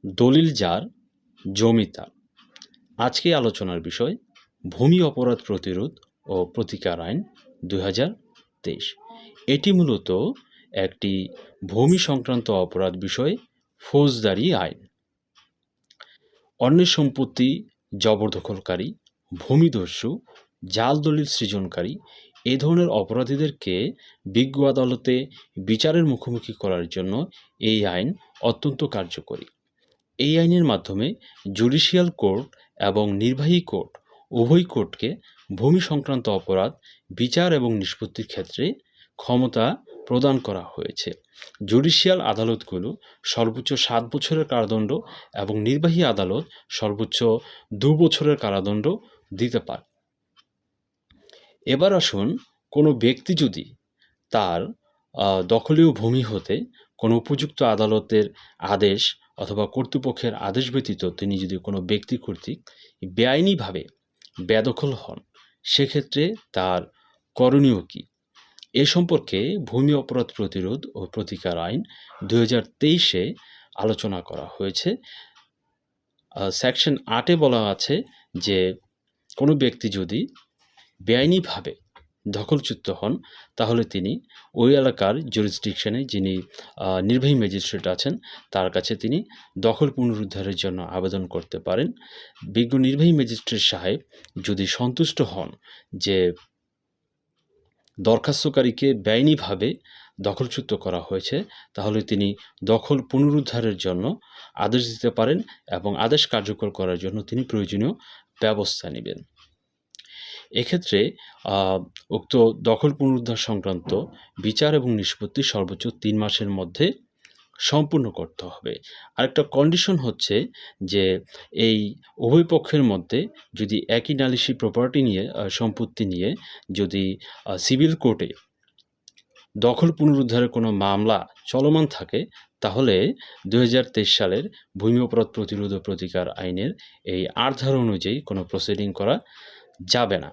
দলিল যার, জমি তার। আজকে আলোচনার বিষয় ভূমি অপরাধ প্রতিরোধ ও প্রতিকার আইন 2023। এটি মূলত একটি ভূমি সংক্রান্ত অপরাধ বিষয়ে ফৌজদারি আইন। অন্যের সম্পত্তি জবরদখলকারী, ভূমিদস্যু, জাল দলিল সৃজনকারী এই ধরনের অপরাধীদেরকে বিজ্ঞ আদালতে বিচারের মুখোমুখি করার জন্য এই আইন অত্যন্ত কার্যকরী। এই আইনের মাধ্যমে জুডিশিয়াল কোর্ট এবং নির্বাহী কোর্ট উভয় কোর্টকে ভূমি সংক্রান্ত অপরাধ বিচার এবং নিষ্পত্তির ক্ষেত্রে ক্ষমতা প্রদান করা হয়েছে। জুডিশিয়াল আদালতগুলো সর্বোচ্চ 7 বছরের কারাদণ্ড এবং নির্বাহী আদালত সর্বোচ্চ 2 বছরের কারাদণ্ড দিতে পারে। এবার আসুন, কোনো ব্যক্তি যদি তার দখলীয় ভূমি হতে কোনো উপযুক্ত আদালতের আদেশ অথবা কর্তৃপক্ষের আদেশ ব্যতীত তিনি যদি কোনো ব্যক্তি কর্তৃক বেআইনিভাবে বেদখল হন, সেক্ষেত্রে তার করণীয় কী? এ সম্পর্কে ভূমি অপরাধ প্রতিরোধ ও প্রতিকার আইন 2023-এ আলোচনা করা হয়েছে। সেকশন 8-এ বলা আছে যে কোনো ব্যক্তি যদি বেআইনিভাবে দখলচ্যুত হন, তাহলে তিনি ওই এলাকার জুরিসডিকশনে যিনি নির্বাহী ম্যাজিস্ট্রেট আছেন তার কাছে তিনি দখল পুনরুদ্ধারের জন্য আবেদন করতে পারেন। বিজ্ঞ নির্বাহী ম্যাজিস্ট্রেট সাহেব যদি সন্তুষ্ট হন যে দরখাস্তকারীকে বেআইনিভাবে দখলচ্যুত করা হয়েছে, তাহলে তিনি দখল পুনরুদ্ধারের জন্য আদেশ দিতে পারেন এবং আদেশ কার্যকর করার জন্য তিনি প্রয়োজনীয় ব্যবস্থা নেবেন। এক্ষেত্রে উক্ত দখল পুনরুদ্ধার সংক্রান্ত বিচার এবং নিষ্পত্তি সর্বোচ্চ 3 মাসের মধ্যে সম্পূর্ণ করতে হবে। আরেকটা কন্ডিশন হচ্ছে যে এই উভয় পক্ষের মধ্যে যদি একই নালিশি প্রপার্টি নিয়ে সম্পত্তি নিয়ে যদি সিভিল কোর্টে দখল পুনরুদ্ধারের কোনো মামলা চলমান থাকে, তাহলে 2023 সালের ভূমি অপরাধ প্রতিরোধ ও প্রতিকার আইনের এই 8 ধারা অনুযায়ী কোনো প্রসিডিং করা যাবে না।